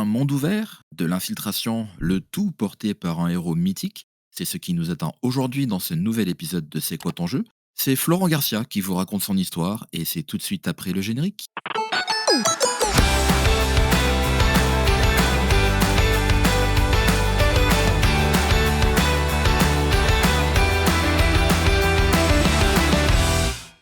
Un monde ouvert, de l'infiltration, le tout porté par un héros mythique. C'est ce qui nous attend aujourd'hui dans ce nouvel épisode de C'est quoi ton jeu? C'est Florent Garcia qui vous raconte son histoire et c'est tout de suite après le générique.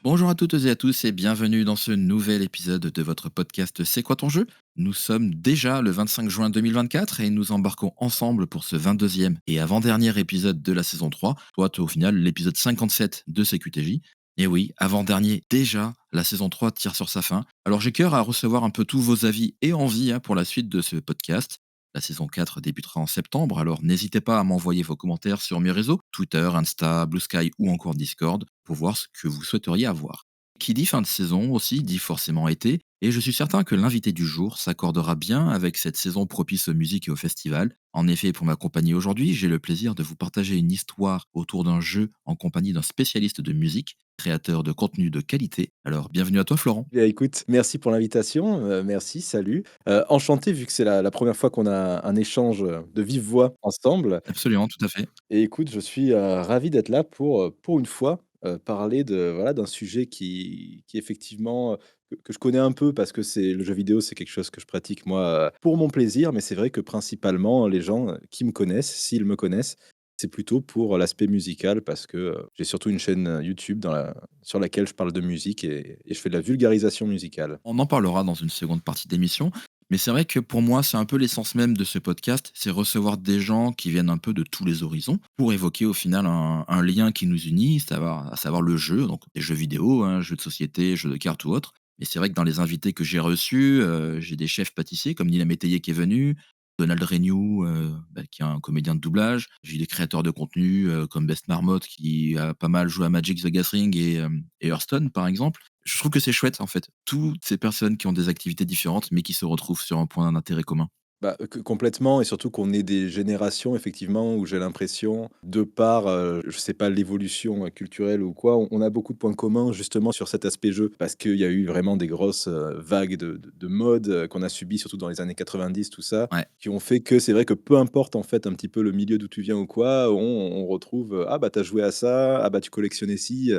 Bonjour à toutes et à tous et bienvenue dans ce nouvel épisode de votre podcast C'est quoi ton jeu? Nous sommes déjà le 25 juin 2024 et nous embarquons ensemble pour ce 22e et avant-dernier épisode de la saison 3, soit au final l'épisode 57 de CQTJ. Et oui, avant-dernier, déjà, la saison 3 tire sur sa fin. Alors j'ai cœur à recevoir un peu tous vos avis et envies pour la suite de ce podcast. La saison 4 débutera en septembre, alors n'hésitez pas à m'envoyer vos commentaires sur mes réseaux, Twitter, Insta, Blue Sky ou encore Discord, pour voir ce que vous souhaiteriez avoir. Qui dit fin de saison aussi dit forcément été, et je suis certain que l'invité du jour s'accordera bien avec cette saison propice aux musiques et aux festivals. En effet, pour m'accompagner aujourd'hui, j'ai le plaisir de vous partager une histoire autour d'un jeu en compagnie d'un spécialiste de musique, créateur de contenu de qualité. Alors bienvenue à toi Florent. Bien, écoute, merci pour l'invitation, merci, salut. Enchanté vu que c'est la 1re fois qu'on a un échange, de vive voix ensemble Absolument, tout à fait. et écoute, je suis, ravi d'être là pour une fois, parler de voilà, d'un sujet qui effectivement, que je connais un peu parce que c'est le jeu vidéo, c'est quelque chose que je pratique moi, pour mon plaisir, mais c'est vrai que principalement les gens, qui me connaissent, s'ils me connaissent, c'est plutôt pour l'aspect musical parce que, j'ai surtout une chaîne, YouTube sur laquelle je parle de musique et je fais de la vulgarisation musicale. On en parlera dans une seconde partie d'émission. Mais c'est vrai que pour moi, c'est un peu l'essence même de ce podcast, c'est recevoir des gens qui viennent un peu de tous les horizons pour évoquer au final un lien qui nous unit, à savoir le jeu, donc des jeux vidéo, hein, jeux de société, jeux de cartes ou autres. Et c'est vrai que dans les invités que j'ai reçus, j'ai des chefs pâtissiers comme Nina Métayer qui est venu, Donald Renew, qui est un comédien de doublage. J'ai eu des créateurs de contenu comme Best Marmot qui a pas mal joué à Magic the Gathering et Hearthstone par exemple. Je trouve que c'est chouette, en fait. Toutes ces personnes qui ont des activités différentes, mais qui se retrouvent sur un point d'intérêt commun. Bah, que complètement et surtout qu'on est des générations effectivement où j'ai l'impression, de par, je sais pas l'évolution, culturelle ou quoi, on a beaucoup de points communs justement sur cet aspect jeu. Parce qu'il y a eu vraiment des grosses, vagues de mode, qu'on a subies surtout dans les années 90 tout ça, Ouais, qui ont fait que c'est vrai que peu importe en fait un petit peu le milieu d'où tu viens ou quoi, on retrouve, «Ah bah, tu as joué à ça, ah bah, tu collectionnais ci»,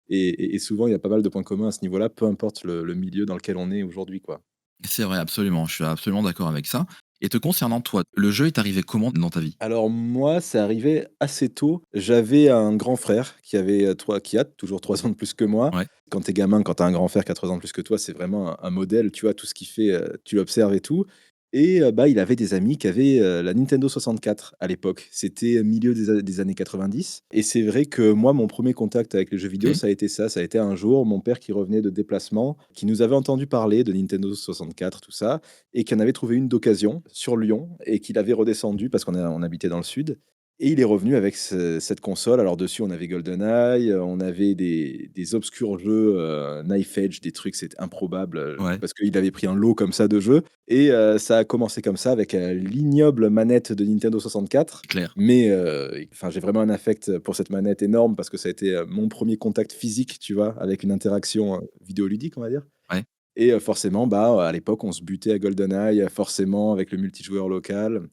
et souvent il y a pas mal de points communs à ce niveau-là, peu importe le milieu dans lequel on est aujourd'hui, quoi. c'est vrai, absolument. Je suis absolument d'accord avec ça. Et te concernant toi, le jeu est arrivé comment dans ta vie? Alors moi, c'est arrivé assez tôt. J'avais un grand frère qui avait, 3 qui a toujours 3 ans de plus que moi. Ouais, Quand tu es gamin, quand tu as un grand frère qui a 3 ans de plus que toi, c'est vraiment un modèle, tu vois? Tout ce qu'il fait, tu l'observes et tout et bah, il avait des amis qui avaient, la Nintendo 64 à l'époque. C'était milieu des années 90 et c'est vrai que moi, mon premier contact avec les jeux vidéo, OK. ça a été ça. Ça a été un jour, mon père qui revenait de déplacement, qui nous avait entendu parler de Nintendo 64, tout ça et qui en avait trouvé une d'occasion sur Lyon et qu'il avait redescendu parce qu'on habitait dans le sud et il est revenu avec cette console. Alors dessus, on avait GoldenEye, on avait des obscurs jeux, Knife Edge, des trucs, c'était improbable, Ouais, parce qu'il avait pris un lot comme ça de jeux et ça a commencé comme ça avec, l'ignoble manette de Nintendo 64. c'est clair. Mais enfin, j'ai vraiment un affect pour cette manette énorme parce que ça a été, mon premier contact physique, tu vois? Avec une interaction, vidéoludique, on va dire. Ouais. Et forcément, bah, à l'époque, on se butait à GoldenEye, forcément avec le multijoueur local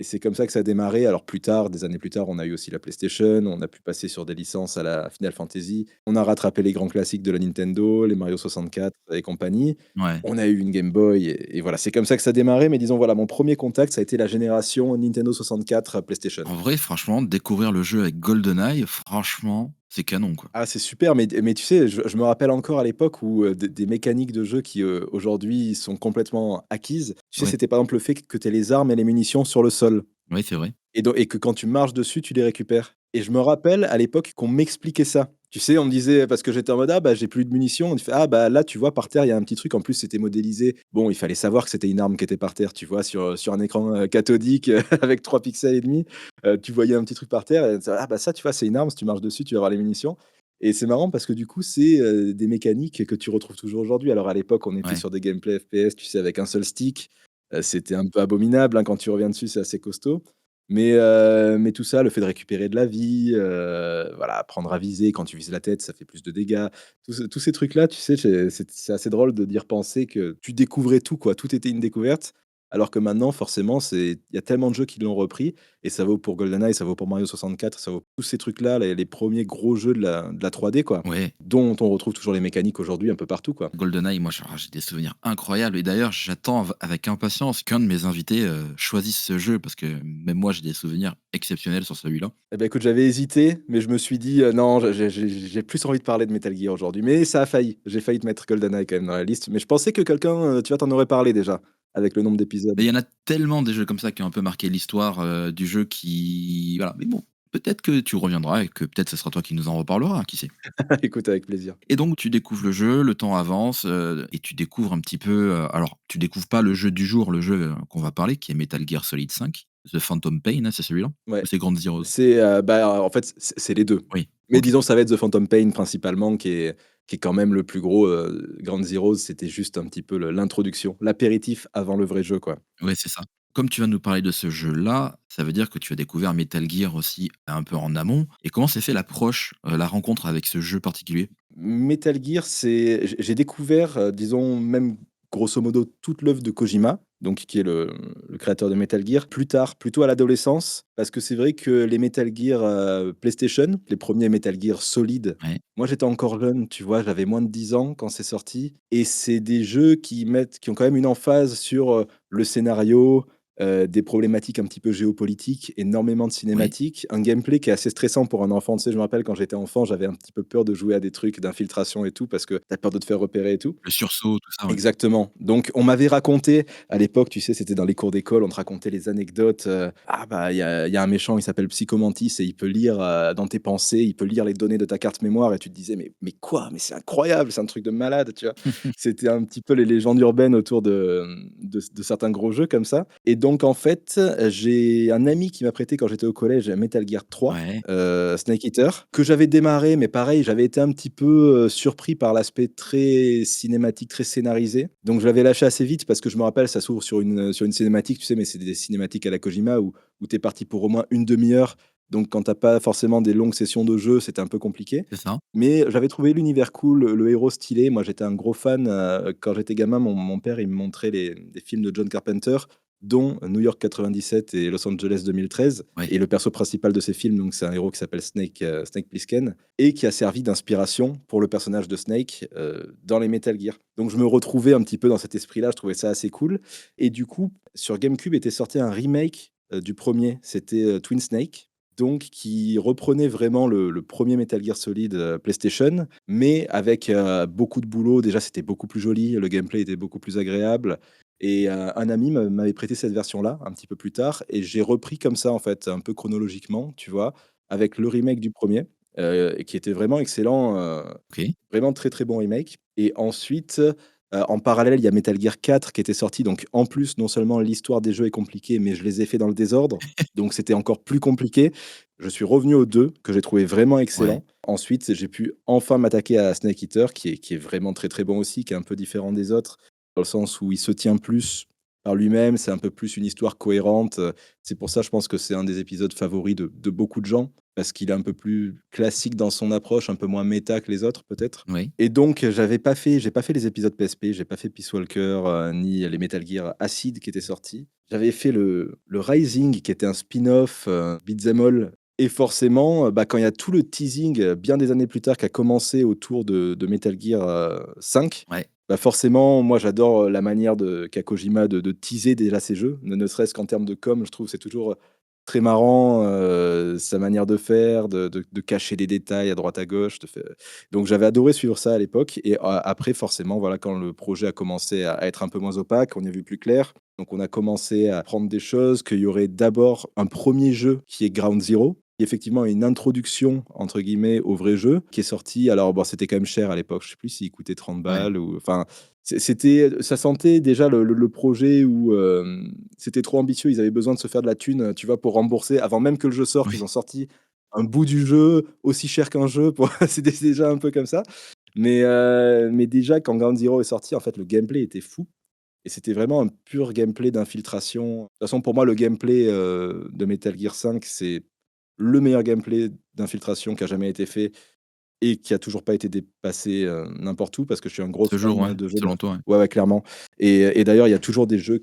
et c'est comme ça que ça a démarré. Alors plus tard, des années plus tard, on a eu aussi la PlayStation, on a pu passer sur des licences à la Final Fantasy. On a rattrapé les grands classiques de la Nintendo, les Mario 64 et compagnie. Ouais. On a eu une Game Boy et voilà, c'est comme ça que ça a démarré, mais disons, voilà, mon premier contact, ça a été la génération Nintendo 64, PlayStation. En vrai, franchement, découvrir le jeu avec GoldenEye, franchement, c'est canon, quoi. Ah, c'est super, mais tu sais, je me rappelle encore à l'époque où, des mécaniques de jeu qui, aujourd'hui sont complètement acquises. Tu sais, Ouais. c'était par exemple le fait que tu aies les armes et les munitions sur le sol Oui, c'est vrai. et que quand tu marches dessus, tu les récupères et je me rappelle à l'époque qu'on m'expliquait ça. Tu sais, on me disait parce que j'étais en mode: «Ah bah, j'ai plus de munitions». On me fait: «Ah bah, là, tu vois par terre, il y a un petit truc». En plus, c'était modélisé. Bon, il fallait savoir que c'était une arme qui était par terre, tu vois? Sur un écran, cathodique, avec 3 pixels et demi, tu voyais un petit truc par terre et «Ah bah, ça, tu vois, c'est une arme, si tu marches dessus, tu vas avoir les munitions». Et c'est marrant parce que du coup, c'est, des mécaniques que tu retrouves toujours aujourd'hui. Alors à l'époque, on était Ouais. sur des gameplays FPS, tu sais, avec un seul stick, c'était un peu abominable, hein, quand tu reviens dessus, c'est assez costaud. Mais tout ça, le fait de récupérer de la vie, voilà, apprendre à viser, quand tu vises la tête, ça fait plus de dégâts. Tous ces trucs-là, tu sais, c'est assez drôle de d'y repenser que tu découvrais tout, quoi. Tout était une découverte Alors que maintenant, forcément, il y a tellement de jeux qui l'ont repris et ça vaut pour GoldenEye, ça vaut pour Mario 64, ça vaut tous ces trucs-là, les premiers gros jeux de la 3D, quoi, Ouais, dont on retrouve toujours les mécaniques aujourd'hui un peu partout, quoi. GoldenEye, moi, j'ai des souvenirs incroyables et d'ailleurs, j'attends avec impatience qu'un de mes invités, choisisse ce jeu parce que même moi, j'ai des souvenirs exceptionnels sur celui-là. Eh ben, écoute, j'avais hésité, mais je me suis dit: «Non, j'ai plus envie de parler de Metal Gear aujourd'hui», mais ça a failli. J'ai failli te mettre GoldenEye quand même dans la liste, mais je pensais que quelqu'un, tu vois, t'en aurais parlé déjà, avec le nombre d'épisodes. Mais il y en a tellement des jeux comme ça qui ont un peu marqué l'histoire, du jeu qui voilà, mais bon, peut-être que tu reviendras et que peut-être ce sera toi qui nous en reparlera, qui sait? Écoute, avec plaisir. Et donc tu découvres le jeu, le temps avance, et tu découvres un petit peu, alors tu découvres pas le jeu du jour, le jeu, qu'on va parler qui est Metal Gear Solid 5, The Phantom Pain, hein, c'est celui-là? Ou Ouais. c'est Ground Zeroes? Bah, en fait, c'est les 2. Oui, Mais OK. disons, ça va être The Phantom Pain principalement qui est quand même le plus gros, Ground Zeroes, c'était juste un petit peu l'introduction, l'apéritif avant le vrai jeu, quoi. Ouais, c'est ça. Comme tu vas nous parler de ce jeu-là, ça veut dire que tu as découvert Metal Gear aussi un peu en amont et comment s'est fait l'approche, la rencontre avec ce jeu particulier? Metal Gear, j'ai découvert, disons même grosso modo toute l'œuvre de Kojima, donc qui est le créateur de Metal Gear, plus tard, plutôt à l'adolescence, parce que c'est vrai que les Metal Gear, PlayStation, les premiers Metal Gear Solid, Ouais, moi j'étais encore jeune, tu vois? J'avais moins de 10 ans quand c'est sorti et c'est des jeux qui ont quand même une emphase sur, le scénario, des problématiques un petit peu géopolitiques, énormément de oui, cinématiques, un gameplay qui est assez stressant pour un enfant. Tu sais, je me rappelle quand j'étais enfant, j'avais un petit peu peur de jouer à des trucs d'infiltration et tout parce que tu as peur de te faire repérer et tout. le sursaut, tout ça, ouais. Exactement. Donc on m'avait raconté à l'époque, tu sais, c'était dans les cours d'école, on te racontait les anecdotes, «Ah bah, il y a un méchant, il s'appelle Psychomantis et il peut lire, dans tes pensées, il peut lire les données de ta carte mémoire» et tu te disais: «Mais quoi? Mais c'est incroyable, c'est un truc de malade», tu vois? C'était un petit peu les légendes urbaines autour de certains gros jeux comme ça et donc en fait, j'ai un ami qui m'a prêté quand j'étais au collège Metal Gear 3, Ouais, Snake Eater, que j'avais démarré, mais pareil, j'avais été un petit peu, surpris par l'aspect très cinématique, très scénarisé. Donc je l'avais lâché assez vite parce que je me rappelle, ça s'ouvre sur une cinématique, tu sais, mais c'est des cinématiques à la Kojima où tu es parti pour au moins une demi heure. Donc quand tu as pas forcément des longues sessions de jeu, c'était un peu compliqué. c'est ça. Mais j'avais trouvé l'univers cool, le héros stylé. Moi, j'étais un gros fan, quand j'étais gamin, mon père, il me montrait des films de John Carpenter, dont New York 97 et Los Angeles 2013 Ouais, et le perso principal de ces films, donc c'est un héros qui s'appelle Snake Plissken et qui a servi d'inspiration pour le personnage de Snake, dans les Metal Gear. Donc je me retrouvais un petit peu dans cet esprit-là, je trouvais ça assez cool et du coup, sur GameCube était sorti un remake, du premier. C'était, Twin Snake, donc qui reprenait vraiment le 1 Metal Gear Solid, PlayStation, mais avec, beaucoup de boulot. Déjà, c'était beaucoup plus joli, le gameplay était beaucoup plus agréable et un ami m'avait prêté cette version-là, un petit peu plus tard et j'ai repris comme ça, en fait, un peu chronologiquement, tu vois? Avec le remake du premier et qui était vraiment excellent, OK. vraiment très, très bon remake et ensuite, en parallèle, il y a Metal Gear 4 qui était sorti donc en plus, non seulement l'histoire des jeux est compliquée, mais je les ai fait dans le désordre, donc c'était encore plus compliqué. Je suis revenu au 2 que j'ai trouvé vraiment Ouais, excellent. Ensuite, j'ai pu enfin m'attaquer à Snake Eater qui est vraiment très, très bon aussi, qui est un peu différent des autres, dans le sens où il se tient plus par lui-même, c'est un peu plus une histoire cohérente, c'est pour ça, je pense que c'est un des épisodes favoris de beaucoup de gens, parce qu'il est un peu plus classique dans son approche, un peu moins méta que les autres peut-être oui. et donc j'ai pas fait les épisodes PSP, j'ai pas fait Peace Walker, ni les Metal Gear Acid qui étaient sortis. J'avais fait le Rising qui était un spin-off, beat'em all et forcément, bah, quand il y a tout le teasing, bien des années plus tard qui a commencé autour de Metal Gear, 5, Ouais, bah, forcément, moi j'adore, la manière qu'a Kojima de teaser déjà ses jeux, ne serait-ce qu'en termes de com, je trouve c'est toujours, très marrant, sa manière de faire, de cacher des détails à droite à gauche, de fai donc j'avais adoré suivre ça à l'époque et après forcément, voilà, quand le projet a commencé à être un peu moins opaque, on y a vu plus clair. Donc on a commencé à apprendre des choses, qu'il y aurait d'abord un premier jeu qui est Ground Zero, qui effectivement est une «introduction» entre guillemets au vrai jeu, qui est sorti alors bon, c'était quand même cher à l'époque, je sais plus s'il coûtait 30 ouais. balles ou enfin, ça sentait déjà le projet où, c'était trop ambitieux, ils avaient besoin de se faire de la thune, tu vois, pour rembourser avant même que le jeu sorte, ils Oui, ont sorti un bout du jeu aussi cher qu'un jeu pour c'était déjà un peu comme ça. Mais déjà quand Ground Zero est sorti, en fait, le gameplay était fou et c'était vraiment un pur gameplay d'infiltration. De toute façon, pour moi, le gameplay, de Metal Gear 5, c'est le meilleur gameplay d'infiltration qui a jamais été fait et qui a toujours pas été dépassé, n'importe où parce que je suis un gros ce jour, ouais, fan de jeux selon toi, ouais. ouais, ouais, clairement et d'ailleurs, il y a toujours des jeux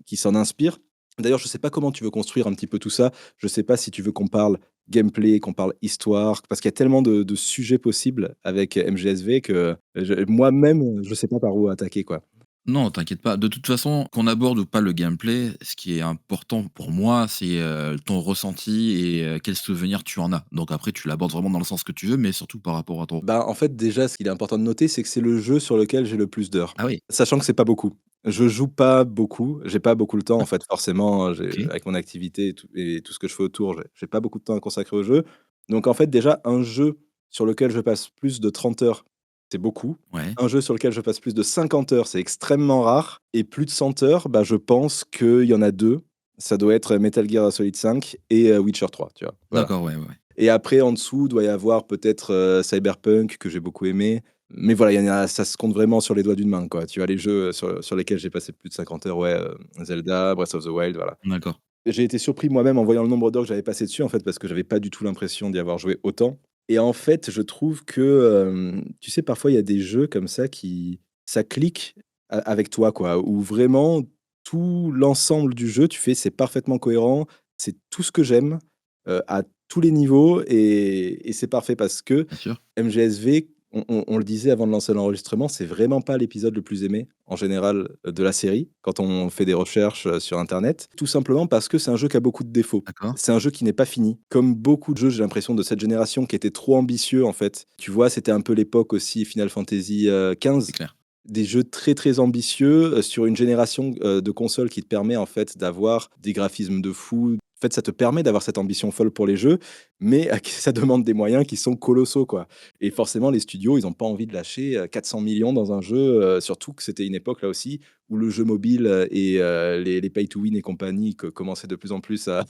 qui s'en inspire. D'ailleurs, je sais pas comment tu veux construire un petit peu tout ça. Je sais pas si tu veux qu'on parle gameplay, qu'on parle histoire, parce qu'il y a tellement de sujets possibles avec MGSV que je moi-même, je sais pas par où attaquer, quoi. Non, t'inquiète pas. De toute façon, qu'on aborde ou pas le gameplay, ce qui est important pour moi, c'est, ton ressenti et quel souvenir tu en as. Donc après, tu l'abordes vraiment dans le sens que tu veux, mais surtout par rapport à ton Bah, en fait, déjà, ce qu'il est important de noter, c'est que c'est le jeu sur lequel j'ai le plus d'heures. ah oui, Sachant que c'est pas beaucoup. Je joue pas beaucoup, j'ai pas beaucoup le temps, en ouais, fait, forcément, j'ai OK, avec mon activité et tout ce que je fais autour, j'ai pas beaucoup de temps à consacrer au jeu. Donc en fait, déjà, un jeu sur lequel je passe plus de 30 heures, c'est beaucoup. ouais, Un jeu sur lequel je passe plus de 50 heures, c'est extrêmement rare et plus de 100 heures, bah, je pense qu'il y en a 2. Ça doit être Metal Gear Solid 5 et Witcher 3, tu vois? Voilà. d'accord, ouais, ouais, ouais. Et après, en dessous, doit y avoir peut-être, Cyberpunk que j'ai beaucoup aimé. Mais voilà, il y en a ça se compte vraiment sur les doigts d'une main, quoi. Tu vois, les jeux, sur lesquels j'ai passé plus de 50 heures, ouais, Zelda, Breath of the Wild, voilà. D'accord, J'ai été surpris moi-même en voyant le nombre d'heures que j'avais passé dessus, en fait, parce que j'avais pas du tout l'impression d'y avoir joué autant. Et en fait, je trouve que, tu sais, parfois, il y a des jeux comme ça qui ça clique avec toi, quoi, où vraiment tout l'ensemble du jeu, tu fais: «C'est parfaitement cohérent, c'est tout ce que j'aime, à tous les niveaux et c'est parfait». Parce que bien sûr. MGSV, on le disait avant de lancer l'enregistrement, c'est vraiment pas l'épisode le plus aimé, en général, de la série, quand on fait des recherches, sur internet. Tout simplement parce que c'est un jeu qui a beaucoup de défauts. D'accord, C'est un jeu qui n'est pas fini. Comme beaucoup de jeux, j'ai l'impression, de cette génération qui étaient trop ambitieux, en fait. Tu vois, c'était un peu l'époque aussi Final Fantasy, c'est 15. clair. Des jeux très, très ambitieux, sur une génération, de consoles qui te permet, en fait, d'avoir des graphismes de fou. En fait, ça te permet d'avoir cette ambition folle pour les jeux, mais ça demande des moyens qui sont colossaux, quoi. Et forcément, les studios, ils ont pas envie de lâcher, 400 millions dans un jeu, surtout que c'était une époque, là aussi, où le jeu mobile, et les pay to win et compagnie commençaient de plus en plus à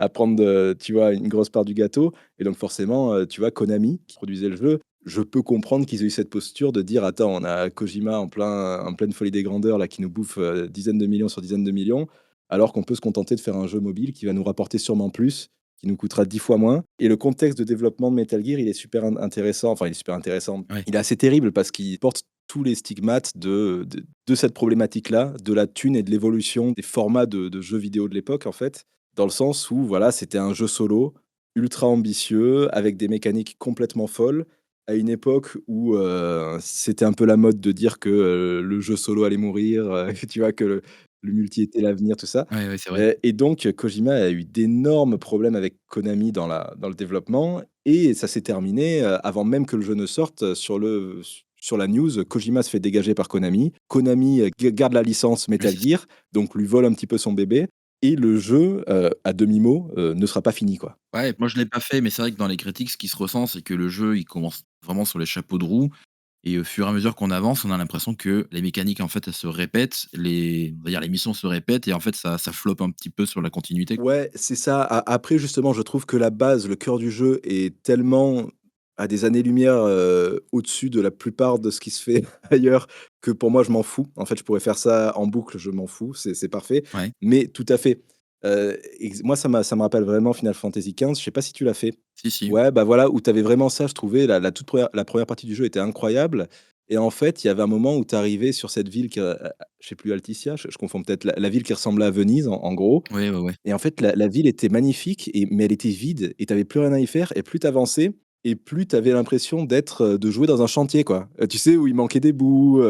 à prendre, tu vois, une grosse part du gâteau. Et donc forcément, tu vois, Konami, qui produisait le jeu, je peux comprendre qu'ils aient eu cette posture de dire: «Attends, on a Kojima en pleine folie des grandeurs là, qui nous bouffe, dizaines de millions sur dizaines de millions, alors qu'on peut se contenter de faire un jeu mobile qui va nous rapporter sûrement plus, qui nous coûtera 10 fois moins». Et le contexte de développement de Metal Gear, il est super intéressant, enfin il est super intéressant. Ouais, Il est assez terrible parce qu'il porte tous les stigmates de cette problématique-là, de la thune et de l'évolution des formats de jeux vidéo de l'époque, en fait. Dans le sens où voilà, c'était un jeu solo, ultra ambitieux, avec des mécaniques complètement folles, à une époque où, c'était un peu la mode de dire que, le jeu solo allait mourir, tu vois? Que le multi était l'avenir, tout ça. ouais, ouais, c'est vrai. Et donc Kojima a eu d'énormes problèmes avec Konami dans le développement et ça s'est terminé, avant même que le jeu ne sorte, sur la news, Kojima se fait dégager par Konami. Konami, garde la licence Oui, Metal c'est ça. Gear, donc lui vole un petit peu son bébé et le jeu, à demi-mot, ne sera pas fini, quoi. Ouais, moi je l'ai pas fait, mais c'est vrai que dans les critiques, ce qui se ressent, c'est que le jeu, il commence vraiment sur les chapeaux de roue et au fur et à mesure qu'on avance, on a l'impression que les mécaniques, en fait, elles se répètent, on va dire les missions se répètent et en fait ça floppe un petit peu sur la continuité. Ouais, c'est ça. A après justement, je trouve que la base, le cœur du jeu est tellement à des années-lumière, au-dessus de la plupart de ce qui se fait ailleurs, que pour moi, je m'en fous. En fait, je pourrais faire ça en boucle, je m'en fous, c'est parfait. Ouais, Mais tout à fait, moi, ça me rappelle vraiment Final Fantasy XV. Je sais pas si tu l'as fait? si, si. Ouais, bah, voilà, où tu avais vraiment ça, je trouvais la toute première la 1re partie du jeu était incroyable. Et en fait, il y avait un moment où tu arrivais sur cette ville que, je sais plus, Alticia? Je confonds peut-être la ville qui ressemblait à Venise, en gros. Ouais, ouais, ouais. Et en fait, la ville était magnifique mais elle était vide et tu avais plus rien à y faire et plus tu avançais et plus tu avais l'impression de jouer dans un chantier, quoi. Tu sais, où il manquait des bouts,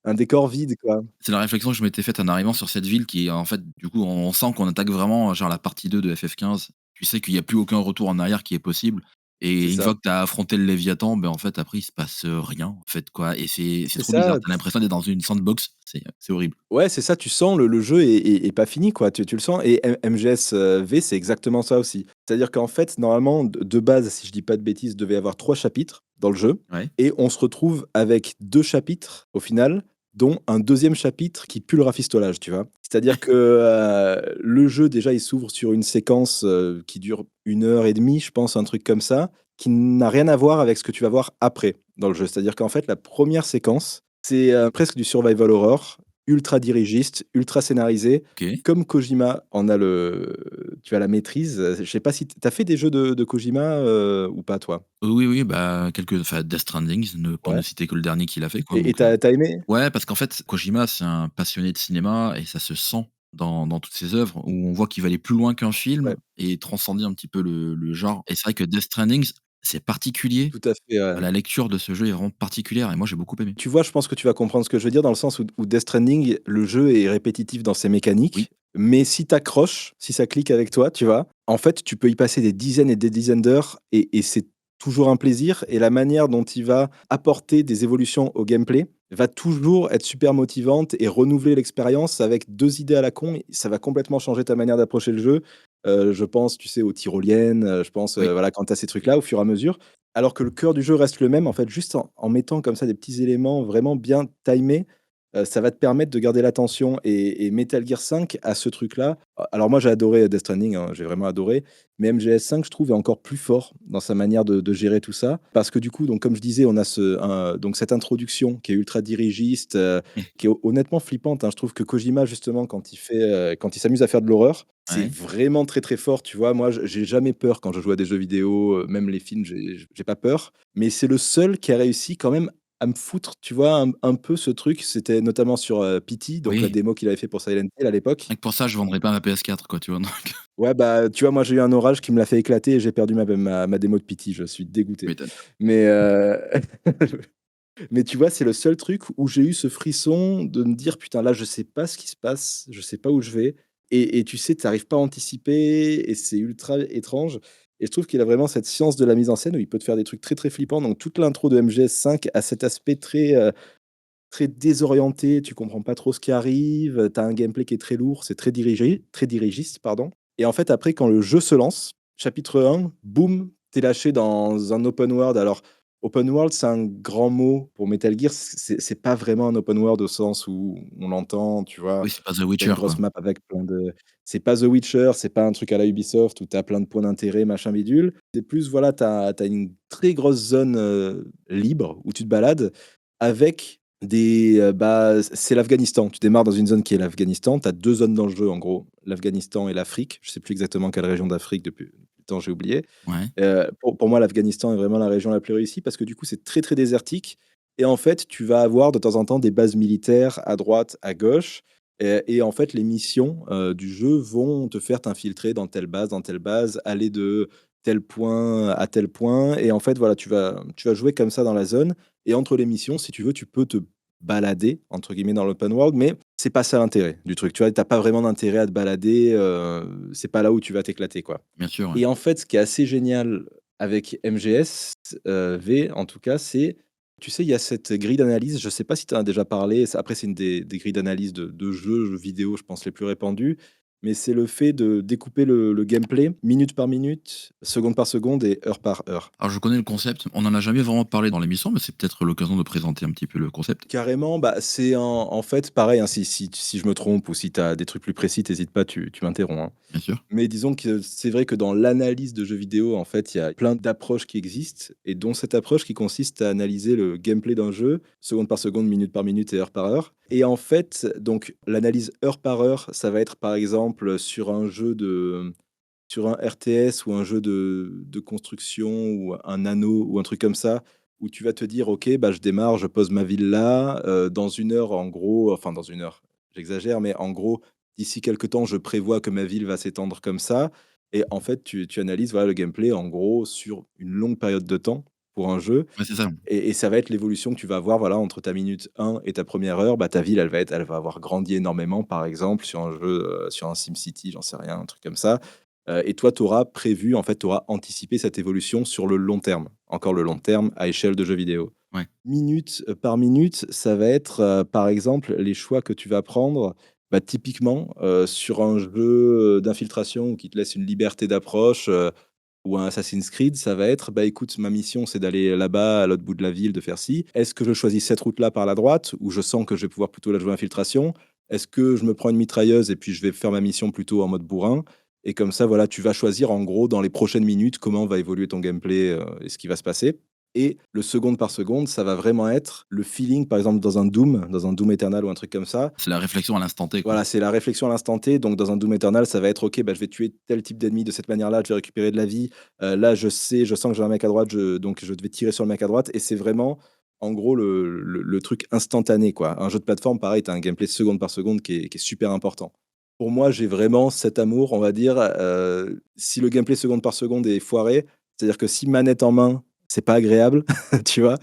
un décor vide, quoi. C'est la réflexion que je m'étais faite en arrivant sur cette ville qui est en fait, du coup, on sent qu'on attaque vraiment genre la partie 2 de FF15. Tu sais qu'il y a plus aucun retour en arrière qui est possible C'est et une ça. fois que tu as affronté le Léviathan, ben, en fait, après il se passe, rien, en fait, quoi et c'est C'est trop bizarre. ça. Tu as l'impression d'être dans une sandbox, c'est horrible. Ouais, c'est ça, tu sens le jeu est pas fini, quoi, tu le sens. Et MGS, V, c'est exactement ça aussi. C'est-à-dire qu'en fait, normalement, de base, si je dis pas de bêtises, devait y avoir 3 chapitres dans le jeu Ouais. et on se retrouve avec 2 chapitres au final, dont un deuxième chapitre qui pue le rafistolage, tu vois? C'est-à-dire que, le jeu déjà, il s'ouvre sur une séquence, qui dure 1 heure et demie, je pense, un truc comme ça, qui n'a rien à voir avec ce que tu vas voir après dans le jeu. C'est-à-dire qu'en fait, la première séquence, c'est, presque du survival horror, ultra dirigiste, ultra scénarisé, OK. comme Kojima en a tu as la maîtrise. Je sais pas si tu as fait des jeux de Kojima, ou pas toi? Oui, oui, bah, enfin Death Stranding, pour ne Ouais, citer que le dernier qu'il a fait, quoi, et donc tu as aimé? ouais, parce qu'en fait, Kojima, c'est un passionné de cinéma et ça se sent. dans toutes ses œuvres, où on voit qu'il va aller plus loin qu'un film Ouais, et transcender un petit peu le genre. Et c'est vrai que Death Stranding, c'est particulier. tout à fait, ouais. La lecture de ce jeu est vraiment particulière et moi j'ai beaucoup aimé. Tu vois, je pense que tu vas comprendre ce que je veux dire dans le sens où Death Stranding, le jeu est répétitif dans ses Oui, mécaniques, mais si tu accroches, si ça clique avec toi, tu vois? En fait, tu peux y passer des dizaines et des dizaines d'heures et c'est toujours un plaisir et la manière dont il va apporter des évolutions au gameplay va toujours être super motivante et renouveler l'expérience avec 2 idées à la con. Ça va complètement changer ta manière d'approcher le jeu. Je pense, tu sais, aux tyroliennes, je pense, oui. voilà, quand tu as ces trucs-là, au fur et à mesure. Alors que le cœur du jeu reste le même, en fait, juste en mettant comme ça des petits éléments vraiment bien timés, ça va te permettre de garder l'attention et Metal Gear 5 a ce truc-là. Alors moi, j'ai adoré Death Stranding, hein, j'ai vraiment adoré, mais MGS5, je trouve, est encore plus fort dans sa manière de gérer tout ça. Parce que du coup, donc comme je disais, on a donc cette introduction qui est ultra dirigiste, qui est honnêtement flippante, hein. Je trouve que Kojima, justement, quand il s'amuse à faire de l'horreur, c'est Ouais. vraiment très, très fort, tu vois? Moi, j'ai jamais peur quand je joue à des jeux vidéo, même les films, j'ai pas peur. Mais c'est le seul qui a réussi quand même à me foutre, tu vois, un peu ce truc. C'était notamment sur, Pity, donc la Oui, démo qu'il avait fait pour Silent Hill à l'époque. rien que pour ça, je vendrais pas ma PS4 quoi, tu vois? Donc Ouais, bah, tu vois, moi, j'ai eu un orage qui me l'a fait éclater et j'ai perdu ma démo de Pity. Je suis tu dégoûté. m'étonnes. Mais, mais tu vois, c'est le seul truc où j'ai eu ce frisson de me dire: «Putain, là, je sais pas ce qui se passe, je sais pas où je vais» et tu sais, tu arrives pas à anticiper et c'est ultra étrange et je trouve qu'il a vraiment cette science de la mise en scène où il peut te faire des trucs très, très flippants. Donc toute l'intro de MGS5 a cet aspect très, très désorienté, tu comprends pas trop ce qui arrive, tu as un gameplay qui est très lourd, c'est très dirigiste, pardon et en fait, après, quand le jeu se lance, chapitre 1, boum, tu es lâché dans un open world. Alors, open world, c'est un grand mot pour Metal Gear, c'est pas vraiment un open world au sens où on l'entend, tu vois? Oui, c'est pas The Tu as une Witcher grosse quoi. map avec plein de c'est pas The Witcher, c'est pas un truc à la Ubisoft où tu as plein de points d'intérêt, machin bidule. C'est plus, voilà, tu as une très grosse zone, libre où tu te balades avec bah, c'est l'Afghanistan. Tu démarres dans une zone qui est l'Afghanistan. Tu as 2 zones dans le jeu, en gros, l'Afghanistan et l'Afrique. Je sais plus exactement quelle région d'Afrique depuis le temps, j'ai oublié. Ouais. Pour moi, l'Afghanistan est vraiment la région la plus réussie parce que du coup, c'est très, très désertique et en fait, tu vas avoir de temps en temps des bases militaires à droite, à gauche et en fait, les missions, du jeu vont te faire t'infiltrer dans telle base, aller de tel point à tel point et en fait, voilà, tu vas jouer comme ça dans la zone et entre les missions, si tu veux, tu peux te «balader» entre guillemets dans l'open world mais c'est pas ça l'intérêt du truc, tu vois? Tu as pas vraiment d'intérêt à te balader, c'est pas là où tu vas t'éclater, quoi. Bien sûr, ouais. Et en fait, ce qui est assez génial avec MGS, V en tout cas, c'est, tu sais, il y a cette grille d'analyse, je sais pas si tu en as déjà parlé, ça après c'est une des grilles d'analyse de jeux vidéo, je pense, les plus répandues, mais c'est le fait de découper le gameplay minute par minute, seconde par seconde et heure par heure. Alors je connais le concept, on en a jamais vraiment parlé dans l'émission, mais c'est peut-être l'occasion de présenter un petit peu le concept. Carrément, bah, c'est en fait pareil, hein, si je me trompe ou si tu as des trucs plus précis, tu pas, tu m'interromps, hein. Bien sûr. Mais disons que c'est vrai que dans l'analyse de jeux vidéo, en fait, il y a plein d'approches qui existent et dont cette approche qui consiste à analyser le gameplay d'un jeu, seconde par seconde, minute par minute et heure par heure. Et en fait, donc l'analyse heure par heure, ça va être par exemple sur un RTS ou un jeu de construction ou un anneau ou un truc comme ça, où tu vas te dire: «OK, bah, je démarre, je pose ma ville là, dans une heure en gros», enfin dans une heure, j'exagère, mais en gros, d'ici quelque temps, je prévois que ma ville va s'étendre comme ça et en fait, tu analyses, voilà, le gameplay en gros sur une longue période de temps pour un jeu Ouais, c'est ça. et ça va être l'évolution que tu vas avoir, voilà, entre ta minute 1 et ta première heure, bah, ta ville, elle va avoir grandi énormément, par exemple, sur un jeu, sur un SimCity, j'en sais rien, un truc comme ça, et toi, tu auras prévu, en fait, tu auras anticipé cette évolution sur le long terme. Encore le long terme à échelle de jeux vidéo. Ouais. Minute, par minute, ça va être, par exemple, les choix que tu vas prendre, bah, typiquement, sur un jeu, d'infiltration qui te laisse une liberté d'approche, ou un Assassin's Creed, ça va être: «Bah, écoute, ma mission, c'est d'aller là-bas, à l'autre bout de la ville, de faire ci. Est-ce que je choisis cette route-là par la droite, où je sens que je vais pouvoir plutôt la jouer infiltration? Est-ce que je me prends une mitrailleuse et puis je vais faire ma mission plutôt en mode bourrin?» Et comme ça, voilà, tu vas choisir en gros dans les prochaines minutes comment va évoluer ton gameplay, et ce qui va se passer. Et le seconde par seconde, ça va vraiment être le feeling, par exemple dans un Doom Eternal ou un truc comme ça, C'est la réflexion à l'instant T, quoi. voilà, c'est la réflexion à l'instant T. Donc, dans un Doom Eternal, ça va être: «OK, bah, je vais tuer tel type d'ennemi de cette manière-là, je vais récupérer de la vie. Là, je sens que j'ai un mec à droite, donc je vais tirer sur le mec à droite» et c'est vraiment, en gros, le truc instantané, quoi. Un jeu de plateforme, pareil, tu as un gameplay seconde par seconde qui est super important. Pour moi, j'ai vraiment cet amour, on va dire, si le gameplay seconde par seconde est foiré, c'est-à-dire que si manette en main, c'est pas agréable, tu vois?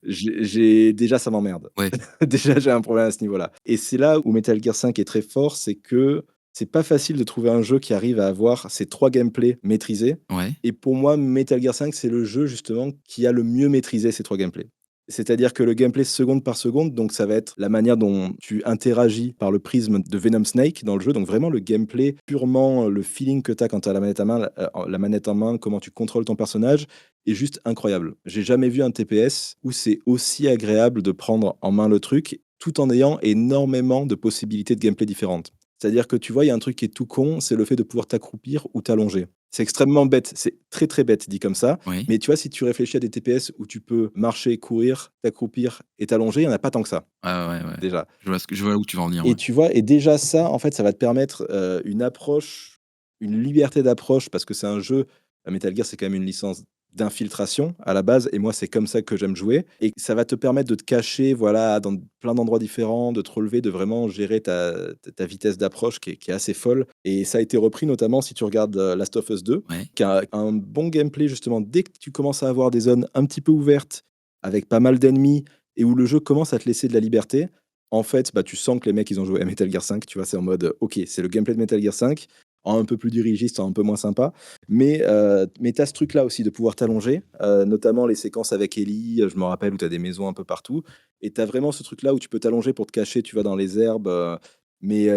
J'ai déjà ça m'emmerde. Ouais, Déjà, j'ai un problème à ce niveau-là et c'est là où Metal Gear 5 est très fort, c'est que c'est pas facile de trouver un jeu qui arrive à avoir ces 3 gameplays maîtrisés ouais, et pour moi, Metal Gear 5, c'est le jeu justement qui a le mieux maîtrisé ces 3 gameplays. C'est-à-dire que le gameplay seconde par seconde, donc ça va être la manière dont tu interagis par le prisme de Venom Snake dans le jeu, donc vraiment le gameplay purement, le feeling que tu as quand tu as la manette à main, la manette en main, comment tu contrôles ton personnage est juste incroyable. J'ai jamais vu un TPS où c'est aussi agréable de prendre en main le truc, tout en ayant énormément de possibilités de gameplay différentes. C'est-à-dire que tu vois, il y a un truc qui est tout con, c'est le fait de pouvoir t'accroupir ou t'allonger. C'est extrêmement bête, c'est très, très bête dit comme ça, oui. mais tu vois, si tu réfléchis à des TPS où tu peux marcher, courir, t'accroupir et t'allonger, il y en a pas tant que ça, Ah ouais, ouais. déjà. Je vois où tu veux en venir, Et ouais. tu vois? Et déjà ça, en fait, ça va te permettre, une approche, une liberté d'approche parce que c'est un jeu, Metal Gear, c'est quand même une licence d'infiltration à la base et moi, c'est comme ça que j'aime jouer et ça va te permettre de te cacher, voilà, dans plein d'endroits différents, de te relever, de vraiment gérer ta vitesse d'approche qui est assez folle et ça a été repris notamment si tu regardes, Last of Us 2 Ouais, qui a un bon gameplay justement dès que tu commences à avoir des zones un petit peu ouvertes avec pas mal d'ennemis et où le jeu commence à te laisser de la liberté, en fait, bah, tu sens que les mecs, ils ont joué à Metal Gear 5, tu vois? C'est en mode, OK, c'est le gameplay de Metal Gear 5, en un peu plus dirigiste, en un peu moins sympa, mais tu as ce truc-là aussi de pouvoir t'allonger, notamment les séquences avec Ellie, je me rappelle où tu as des maisons un peu partout et tu as vraiment ce truc-là où tu peux t'allonger pour te cacher, tu vas dans les herbes,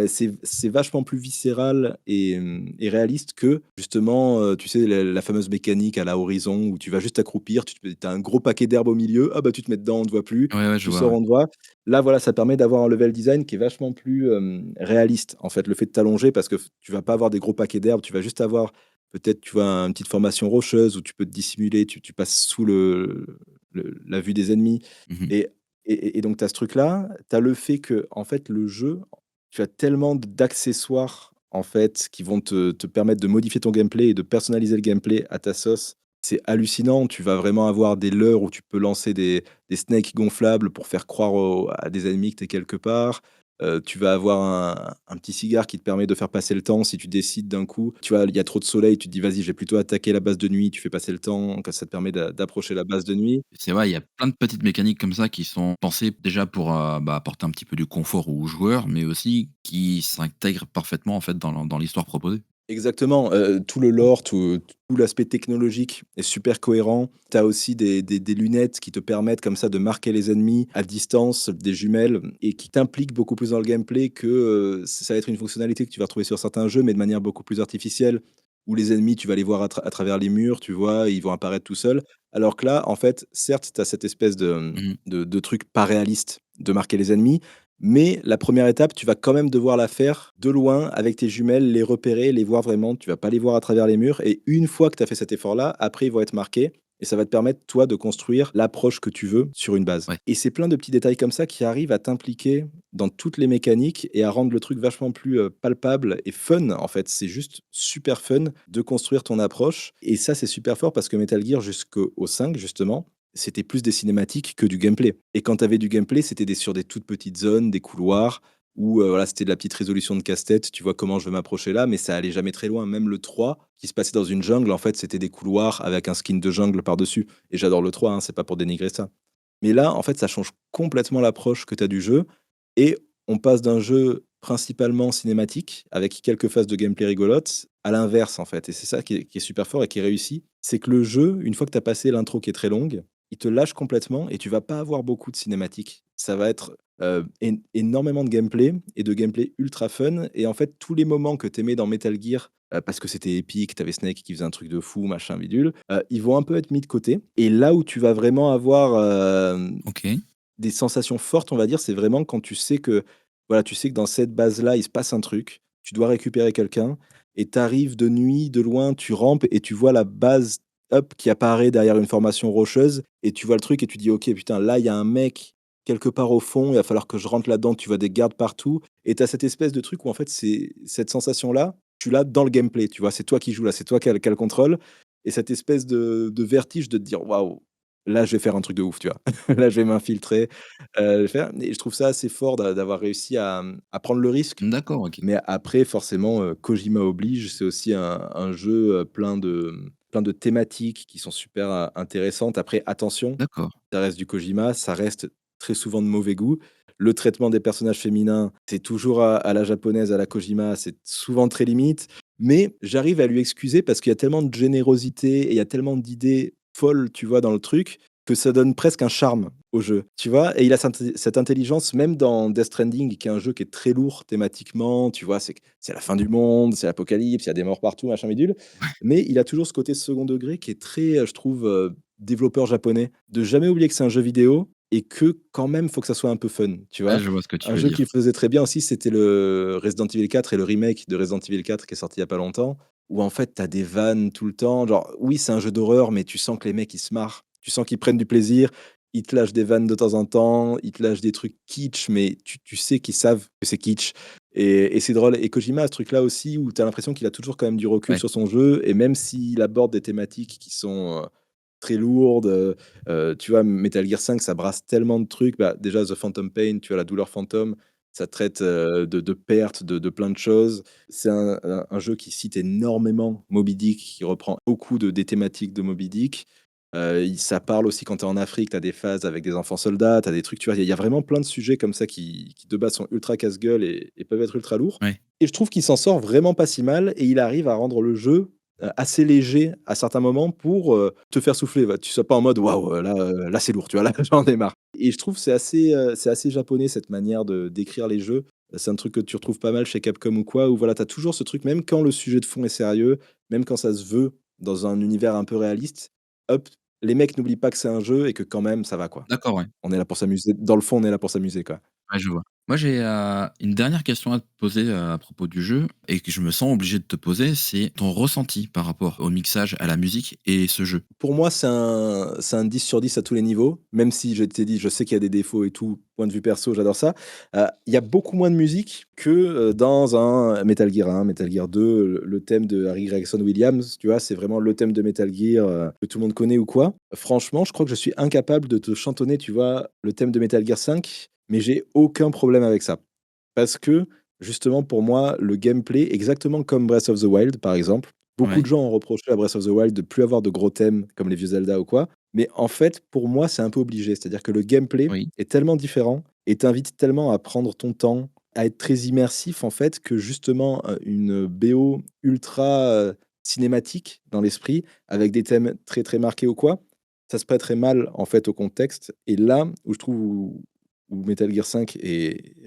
c'est vachement plus viscéral et réaliste que justement, tu sais, la fameuse mécanique à la Horizon où tu vas juste t'accroupir, tu as un gros paquet d'herbes au milieu, ah bah, tu te mets dedans, on te voit plus, ouais, ouais, je tu vois, sors, ouais. on te voit. Là, voilà, ça permet d'avoir un level design qui est vachement plus, réaliste, en fait. Le fait de t'allonger parce que tu vas pas avoir des gros paquets d'herbes, tu vas juste avoir peut-être, tu vois, une petite formation rocheuse où tu peux te dissimuler, tu passes sous la vue des ennemis Mmh. et et donc tu as ce truc-là. Tu as le fait que, en fait, le jeu, tu as tellement d'accessoires, en fait, qui vont te permettre de modifier ton gameplay et de personnaliser le gameplay à ta sauce. C'est hallucinant. Tu vas vraiment avoir des leurres où tu peux lancer des snakes gonflables pour faire croire à des ennemis que tu es quelque part. Tu vas avoir un petit cigare qui te permet de faire passer le temps si tu décides d'un coup. Tu vois, il y a trop de soleil, tu te dis: «Vas-y, je vais plutôt attaquer la base de nuit», tu fais passer le temps, que ça te permet d'approcher la base de nuit. C'est vrai, il y a plein de petites mécaniques comme ça qui sont pensées déjà pour, bah, apporter un petit peu du confort aux joueurs, mais aussi qui s'intègrent parfaitement, en fait, dans l'histoire proposée. Exactement, tout le lore, tout l'aspect technologique est super cohérent. Tu as aussi des lunettes qui te permettent comme ça de marquer les ennemis à distance, des jumelles et qui t'impliquent beaucoup plus dans le gameplay que, ça va être une fonctionnalité que tu vas retrouver sur certains jeux, mais de manière beaucoup plus artificielle, où les ennemis, tu vas les voir à travers les murs, tu vois? Ils vont apparaître tout seuls. Alors que là, en fait, certes, tu as cette espèce de, Mmh. de truc pas réaliste de marquer les ennemis, mais la première étape, tu vas quand même devoir la faire de loin avec tes jumelles, les repérer, les voir vraiment. Tu vas pas les voir à travers les murs et une fois que tu as fait cet effort-là, après ils vont être marqués et ça va te permettre, toi, de construire l'approche que tu veux sur une base. Ouais. Et c'est plein de petits détails comme ça qui arrivent à t'impliquer dans toutes les mécaniques et à rendre le truc vachement plus, palpable et fun, en fait. C'est juste super fun de construire ton approche et ça, c'est super fort parce que Metal Gear jusqu'au 5 justement, c'était plus des cinématiques que du gameplay et quand tu avais du gameplay, c'était sur des toutes petites zones, des couloirs où, voilà, c'était de la petite résolution de casse-tête. Tu vois comment je veux m'approcher là, mais ça allait jamais très loin. Même le 3 qui se passait dans une jungle, en fait, c'était des couloirs avec un skin de jungle par-dessus et j'adore le 3, hein, c'est pas pour dénigrer ça. Mais là, en fait, ça change complètement l'approche que tu as du jeu et on passe d'un jeu principalement cinématique, avec quelques phases de gameplay rigolotes, à l'inverse, en fait et c'est ça qui est super fort et qui est réussi. C'est que le jeu, une fois que tu as passé l'intro qui est très longue, il te lâche complètement et tu vas pas avoir beaucoup de cinématiques. Ça va être, énormément de gameplay et de gameplay ultra fun et en fait, tous les moments que tu aimais dans Metal Gear, parce que c'était épique, tu avais Snake qui faisait un truc de fou, machin bidule, ils vont un peu être mis de côté et là où tu vas vraiment avoir, OK. des sensations fortes, on va dire, c'est vraiment quand tu sais que, voilà, tu sais que dans cette base-là, il se passe un truc, tu dois récupérer quelqu'un et tu arrives de nuit, de loin, tu rampes et tu vois la base, hop, qui apparaît derrière une formation rocheuse et tu vois le truc et tu dis: «OK, putain, là, il y a un mec quelque part au fond, il va falloir que je rentre là-dedans». Tu vois des gardes partout et tu as cette espèce de truc où en fait, c'est cette sensation-là, tu l'as dans le gameplay, tu vois? C'est toi qui joues là, c'est toi qui as le contrôle et cette espèce de vertige de te dire: «Waouh!» là, je vais faire un truc de ouf, tu vois? Là, je vais m'infiltrer, je vais faire et je trouve ça assez fort d'avoir réussi à prendre le risque. D'accord, OK. Mais après forcément, Kojima oblige, c'est aussi un jeu, plein de thématiques qui sont super, intéressantes. Après attention, D'accord. ça reste du Kojima, ça reste très souvent de mauvais goût. Le traitement des personnages féminins, c'est toujours à la japonaise, à la Kojima, c'est souvent très limite. Mais j'arrive à lui excuser parce qu'il y a tellement de générosité et il y a tellement d'idées folles, tu vois, dans le truc, que ça donne presque un charme au jeu, tu vois? Et il a cette intelligence même dans Death Stranding, qui est un jeu qui est très lourd thématiquement, tu vois? C'est la fin du monde, c'est l'apocalypse, il y a des morts partout, machin bidule. Mais il a toujours ce côté second degré qui est très, je trouve, développeur japonais. De jamais oublier que c'est un jeu vidéo et que quand même, faut que ça soit un peu fun, tu Ouais, vois? je vois ce que tu Un veux jeu dire. qu'il faisait très bien aussi, c'était le Resident Evil 4 et le remake de Resident Evil 4 qui est sorti il y a pas longtemps, où en fait, tu as des vannes tout le temps. Genre, oui, c'est un jeu d'horreur, mais tu sens que les mecs, ils se marrent. Tu sens qu'ils prennent du plaisir. Ils te lâchent des vannes de temps en temps, ils te lâchent des trucs kitsch, mais tu sais qu'ils savent que c'est kitsch et c'est drôle et Kojima a ce truc-là aussi où tu as l'impression qu'il a toujours quand même du recul Ouais. sur son jeu et même s'il aborde des thématiques qui sont, très lourdes, tu vois? Metal Gear 5, ça brasse tellement de trucs. Bah, déjà The Phantom Pain, tu as la douleur fantôme, ça traite, de pertes, de plein de choses. C'est un jeu qui cite énormément Moby Dick, qui reprend beaucoup de des thématiques de Moby Dick. Il ça parle aussi quand tu es en Afrique, tu as des phases avec des enfants soldats, tu as des trucs, tu vois? Il y a vraiment plein de sujets comme ça qui de base sont ultra casse-gueule et peuvent être ultra lourds Ouais. et je trouve qu'il s'en sort vraiment pas si mal et il arrive à rendre le jeu, assez léger à certains moments pour, te faire souffler. Va tu sois pas en mode: «Waouh, là c'est lourd», tu vois? Là j'en ai marre et je trouve c'est assez japonais cette manière de d'écrire les jeux. C'est un truc que tu retrouves pas mal chez Capcom ou quoi, où voilà, tu as toujours ce truc même quand le sujet de fond est sérieux, même quand ça se veut dans un univers un peu réaliste, hop, les mecs n'oublient pas que c'est un jeu et que quand même ça va, quoi. D'accord, ouais. On est là pour s'amuser. Dans le fond, on est là pour s'amuser, quoi. Ouais, je vois. Moi, j'ai, une dernière question à te poser, à propos du jeu et que je me sens obligé de te poser, c'est ton ressenti par rapport au mixage, à la musique et ce jeu? Pour moi, c'est un 10 sur 10 à tous les niveaux, même si je t'ai dit, je sais qu'il y a des défauts et tout, point de vue perso, j'adore ça. Il y a beaucoup moins de musique que, dans un Metal Gear 1, Metal Gear 2, le thème de Harry Gregson Williams, tu vois? C'est vraiment le thème de Metal Gear, que tout le monde connaît ou quoi. Franchement, je crois que je suis incapable de te chantonner, tu vois, le thème de Metal Gear 5, mais j'ai aucun problème avec ça. Parce que, justement, pour moi, le gameplay, exactement comme Breath of the Wild, par exemple, beaucoup de Ouais, gens ont reproché à Breath of the Wild de plus avoir de gros thèmes comme les vieux Zelda ou quoi, mais en fait, pour moi, c'est un peu obligé. C'est-à-dire que le gameplay oui, est tellement différent et t'invite tellement à prendre ton temps, à être très immersif, en fait, que justement, une BO ultra, cinématique dans l'esprit, avec des thèmes très, très marqués ou quoi, ça se prêterait mal, en fait, au contexte et là où je trouve où Metal Gear 5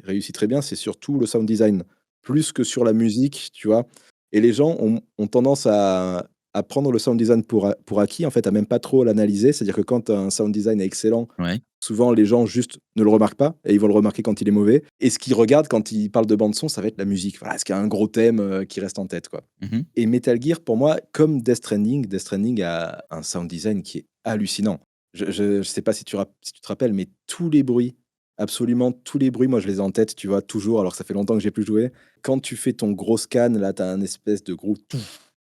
réussit très bien, c'est surtout le sound design, plus que sur la musique, tu vois? Et les gens ont tendance à prendre le sound design pour acquis, en fait, à même pas trop l'analyser. C'est-à-dire que quand un sound design est excellent, ouais. souvent les gens juste ne le remarquent pas et ils vont le remarquer quand il est mauvais et ce qu'ils regardent quand ils parlent de bande son, ça va être la musique. Voilà, est-ce qu'il y a un gros thème, qui reste en tête, quoi? Mmh. Et Metal Gear, pour moi, comme Death Stranding a un sound design qui est hallucinant. Je sais pas si tu te rappelles, mais tous les bruits, absolument tous les bruits, moi, je les ai en tête, tu vois? Toujours, alors que ça fait longtemps que j'ai plus joué. Quand tu fais ton gros scan, là, tu as un espèce de gros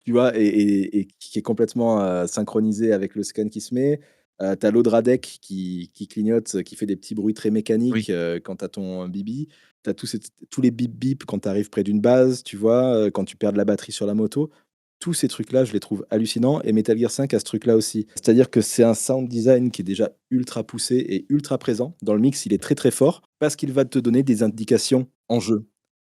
tu vois? Et qui est complètement, synchronisé avec le scan qui se met. Tu as l'Odradec qui clignote, qui fait des petits bruits très Oui, mécaniques, quand tu as ton bibi. Tu as tous les bip bip quand tu arrives près d'une base, tu vois? Quand tu perds de la batterie sur la moto. Tous ces trucs-là, je les trouve hallucinants et Metal Gear 5 a ce truc-là aussi. C'est-à-dire que c'est un sound design qui est déjà ultra poussé et ultra présent. Dans le mix, il est très, très fort parce qu'il va te donner des indications en jeu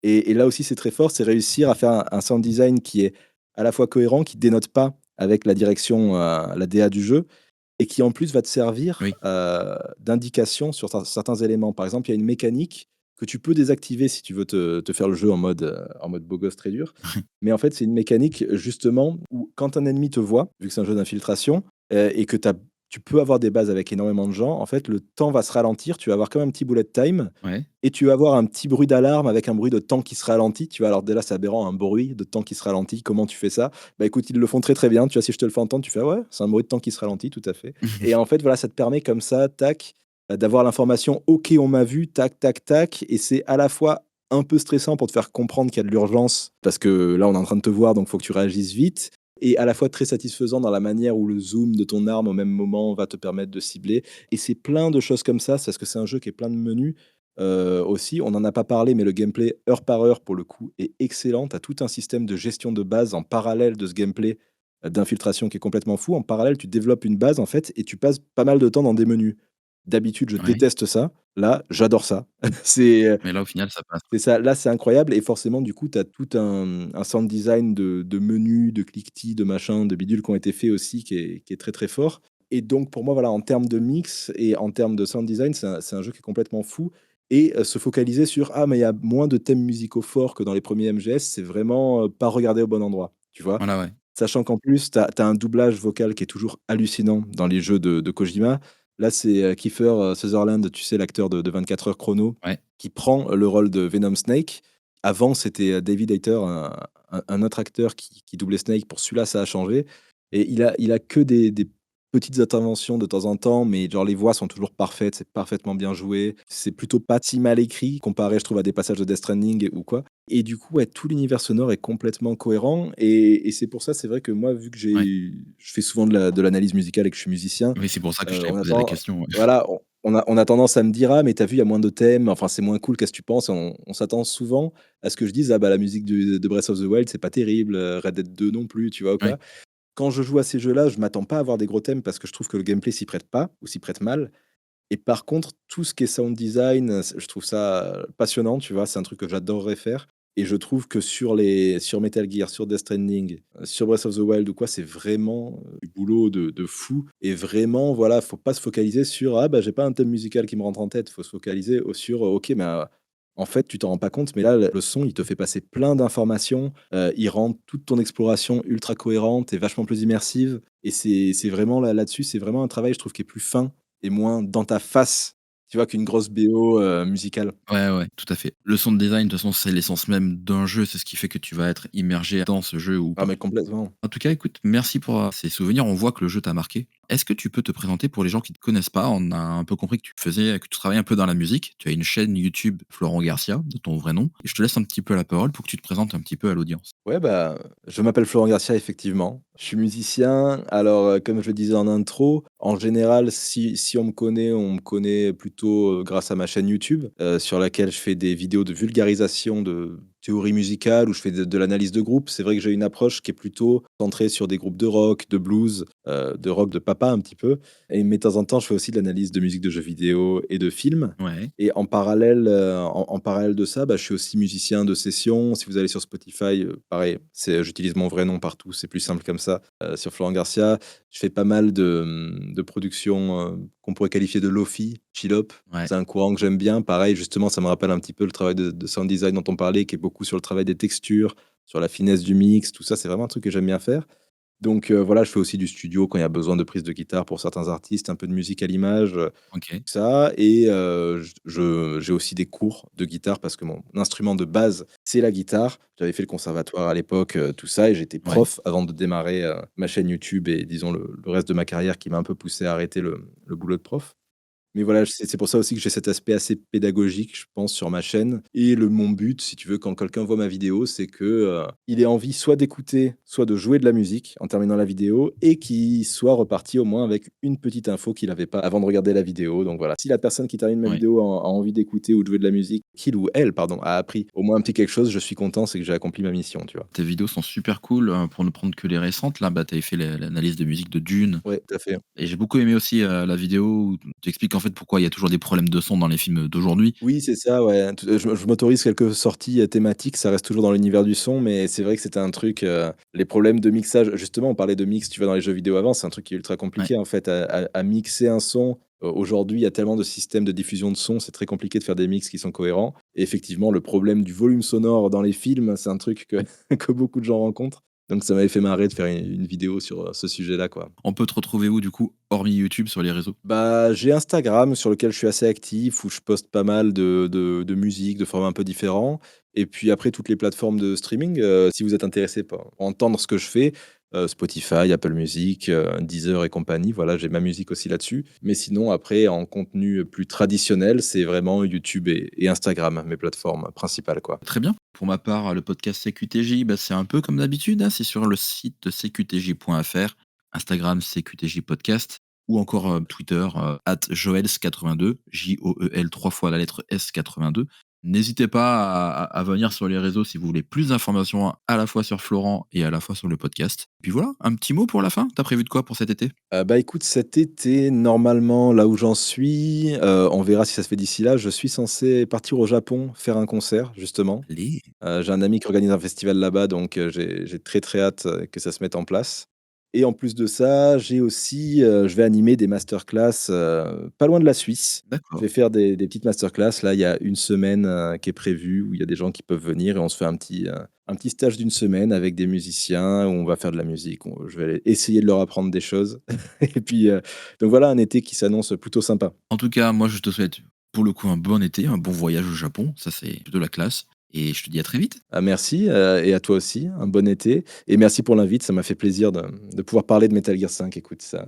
et là aussi, c'est très fort, c'est réussir à faire un sound design qui est à la fois cohérent, qui dénote pas avec la direction, la DA du jeu et qui en plus va te servir, oui. d'indication sur certains éléments. Par exemple, il y a une mécanique que tu peux désactiver si tu veux te faire le jeu en mode beau gosse très dur. Mais en fait, c'est une mécanique justement où quand un ennemi te voit, vu que c'est un jeu d'infiltration, et que tu peux avoir des bases avec énormément de gens, en fait, le temps va se ralentir, tu vas avoir comme un petit bullet time Ouais. et tu vas avoir un petit bruit d'alarme avec un bruit de temps qui se ralentit, tu vois? Alors dès là, c'est aberrant, un bruit de temps qui se ralentit. Comment tu fais ça? Bah, écoute, ils le font très, très bien. Tu vois? Si je te le fais entendre, tu fais: «Ah ouais, c'est un bruit de temps qui se ralentit, tout à fait» et en fait, voilà, ça te permet comme ça, tac, d'avoir l'information: «OK, on m'a vu, tac, tac, tac» et c'est à la fois un peu stressant pour te faire comprendre qu'il y a de l'urgence parce que là, on est en train de te voir, donc faut que tu réagisses vite et à la fois très satisfaisant dans la manière où le zoom de ton arme au même moment va te permettre de cibler et c'est plein de choses comme ça, c'est parce que c'est un jeu qui est plein de menus, aussi. On n'en a pas parlé, mais le gameplay heure par heure, pour le coup, est excellent. Tu as tout un système de gestion de base en parallèle de ce gameplay, d'infiltration qui est complètement fou. En parallèle, tu développes une base, en fait et tu passes pas mal de temps dans des menus. D'habitude, je Ouais. déteste ça. Là, j'adore ça. C'est, Mais là, au final, ça passe. c'est ça, là, c'est incroyable et forcément, du coup, tu as tout un sound design de menus, de cliquetis, de machins, de bidules qui ont été faits aussi qui est très, très fort et donc pour moi, voilà, en termes de mix et en termes de sound design, c'est un jeu qui est complètement fou et se focaliser sur: «Ah, mais il y a moins de thèmes musicaux forts que dans les premiers MGS», c'est vraiment, pas regarder au bon endroit, tu vois? Voilà, ouais. Sachant qu'en plus, tu as un doublage vocal qui est toujours hallucinant dans les jeux de Kojima. Là, c'est, Kiefer, Sutherland, tu sais, l'acteur de 24 heures chrono, Ouais. qui prend le rôle de Venom Snake. Avant, c'était, David Hayter, un autre acteur qui doublait Snake. Pour celui-là, ça a changé et il a que des petites interventions de temps en temps, mais genre les voix sont toujours parfaites, c'est parfaitement bien joué. C'est plutôt pas si mal écrit comparé, je trouve, à des passages de Death Stranding ou quoi et du coup, ouais, tout l'univers sonore est complètement cohérent et c'est pour ça, c'est vrai que moi, vu que Ouais. je fais souvent de l'analyse musicale et que je suis musicien, Oui, c'est pour ça que je t'avais on posé la attend question, ouais. voilà, on a tendance à me dire: «Ah mais tu vu, il y a moins de thèmes, enfin c'est moins cool, qu'est-ce que tu penses?» On s'attend souvent à ce que je dise: «Ah bah la musique de Breath of the Wild, c'est pas terrible, Red Dead 2 non plus», tu vois ou Ouais. quoi? Quand je joue à ces jeux-là, je m'attends pas à avoir des gros thèmes parce que je trouve que le gameplay s'y prête pas ou s'y prête mal et par contre, tout ce qui est sound design, je trouve ça, passionnant, tu vois? C'est un truc que j'adorerais faire et je trouve que sur Metal Gear, sur Death Stranding, sur Breath of the Wild ou quoi, c'est vraiment, du boulot de fou et vraiment, voilà, faut pas se focaliser sur: «Ah bah, j'ai pas un thème musical qui me rentre en tête». Faut se focaliser sur, OK, mais, en fait, tu t'en rends pas compte, mais là, le son, il te fait passer plein d'informations, il rend toute ton exploration ultra cohérente et vachement plus immersive et c'est vraiment là-dessus, c'est vraiment un travail, je trouve, qui est plus fin et moins dans ta face, tu vois? Qu'une grosse BO, musicale. Ouais, ouais, tout à fait. Le sound design, de toute façon, c'est l'essence même d'un jeu, c'est ce qui fait que tu vas être immergé dans ce jeu ou Ah pas. mais complètement. En tout cas, écoute, merci pour, ces souvenirs. On voit que le jeu t'a marqué. Est-ce que tu peux te présenter pour les gens qui ne te connaissent pas? On a un peu compris que tu travaillais un peu dans la musique. Tu as une chaîne YouTube Florent Garcia, de ton vrai nom. Et je te laisse un petit peu la parole pour que tu te présentes un petit peu à l'audience. Ouais, bah, je m'appelle Florent Garcia, effectivement. Je suis musicien. Alors, comme je le disais en intro, en général, si on me connaît plutôt, grâce à ma chaîne YouTube, sur laquelle je fais des vidéos de vulgarisation de théorie musicale, où je fais de l'analyse de groupe. C'est vrai que j'ai une approche qui est plutôt centrée sur des groupes de rock, de blues, de rock de papa un petit peu et mais de temps en temps, je fais aussi de l'analyse de musique de jeux vidéo et de films. Ouais, Et en parallèle, en parallèle de ça, bah, je suis aussi musicien de session. Si vous allez sur Spotify, pareil, j'utilise mon vrai nom partout, c'est plus simple comme ça, sur Florent Garcia. Je fais pas mal de productions, qu'on pourrait qualifier de lo-fi, chill-hop. ouais, C'est un courant que j'aime bien. Pareil, justement, ça me rappelle un petit peu le travail de sound design dont on parlait, qui est beaucoup sur le travail des textures, sur la finesse du mix, tout ça, c'est vraiment un truc que j'aime bien faire. Donc voilà, je fais aussi du studio quand il y a besoin de prise de guitare pour certains artistes, un peu de musique à l'image, OK, ça et j'ai aussi des cours de guitare parce que mon instrument de base, c'est la guitare. J'avais fait le conservatoire à l'époque, tout ça et j'étais ouais. prof avant de démarrer, ma chaîne YouTube et disons le reste de ma carrière qui m'a un peu poussé à arrêter le boulot de prof. Mais voilà, c'est pour ça aussi que j'ai cet aspect assez pédagogique, je pense, sur ma chaîne et mon but, si tu veux, quand quelqu'un voit ma vidéo, c'est que, il ait envie soit d'écouter, soit de jouer de la musique en terminant la vidéo et qu'il soit reparti au moins avec une petite info qu'il avait pas avant de regarder la vidéo. Donc voilà, si la personne qui termine ma Ouais. vidéo a envie d'écouter ou de jouer de la musique, qu'il ou elle, pardon, a appris au moins un petit quelque chose, je suis content, c'est que j'ai accompli ma mission, tu vois? Tes vidéos sont super cool, pour ne prendre que les récentes. Là, bah, tu avais fait l'analyse de musique de Dune Ouais, tout à fait. et j'ai beaucoup aimé aussi, la vidéo où tu expliques, en fait, pourquoi il y a toujours des problèmes de son dans les films d'aujourd'hui. Oui, c'est ça, ouais. Je m'autorise quelques sorties, thématiques, ça reste toujours dans l'univers du son, mais c'est vrai que c'était un truc, les problèmes de mixage justement, on parlait de mix, tu vois, dans les jeux vidéo avant, c'est un truc qui est ultra Ouais, compliqué, en fait, à mixer un son. Aujourd'hui, il y a tellement de systèmes de diffusion de son, c'est très compliqué de faire des mix qui sont cohérents et effectivement, le problème du volume sonore dans les films, c'est un truc que que beaucoup de gens rencontrent. Donc ça m'avait fait marrer de faire une vidéo sur, ce sujet-là, quoi. on peut te retrouver où, du coup, hormis YouTube, sur les réseaux? Bah, j'ai Instagram sur lequel je suis assez actif, où je poste pas mal de musique, de formats un peu différents et puis après toutes les plateformes de streaming, si vous êtes intéressé par entendre ce que je fais, Spotify, Apple Music, Deezer et compagnie. Voilà, j'ai ma musique aussi là-dessus. Mais sinon après en contenu plus traditionnel, c'est vraiment YouTube et Instagram, mes plateformes principales, quoi. Très bien. Pour ma part, le podcast CQTJ, bah, c'est un peu comme d'habitude, hein, c'est sur le site cqtj.fr, Instagram CQTJ Podcast ou encore Twitter @joels82, Joel 3 fois la lettre S 82. N'hésitez pas à venir sur les réseaux si vous voulez plus d'informations à la fois sur Florent et à la fois sur le podcast. Puis voilà, un petit mot pour la fin. T'as prévu de quoi pour cet été? Bah, écoute, cet été, normalement, là où j'en suis, on verra si ça se fait d'ici là, je suis censé partir au Japon faire un concert, justement. Allez, J'ai un ami qui organise un festival là-bas, donc j'ai très, très hâte, que ça se mette en place et en plus de ça, j'ai aussi, je vais animer des masterclass, pas loin de la Suisse. Je d'accord. vais faire des petites masterclass. Là, il y a une semaine, qui est prévue où il y a des gens qui peuvent venir et on se fait un petit stage d'une semaine avec des musiciens où on va faire de la musique. On Je vais essayer de leur apprendre des choses et puis, donc voilà un été qui s'annonce plutôt sympa. En tout cas, moi, je te souhaite pour le coup un bon été, un bon voyage au Japon. Ça, c'est de la classe. Et je te dis à très vite. Ah merci, et à toi aussi, un bon été et merci pour l'invite, ça m'a fait plaisir de pouvoir parler de Metal Gear 5. Écoute, ça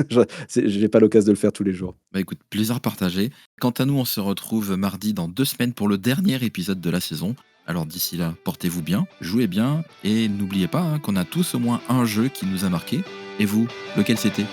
je j'ai pas l'occasion de le faire tous les jours. Bah écoute, plaisir partagé. Quant à nous, on se retrouve mardi dans 2 semaines pour le dernier épisode de la saison. Alors d'ici là, portez-vous bien, jouez bien et n'oubliez pas, hein, qu'on a tous au moins un jeu qui nous a marqué. Et vous, lequel c'était?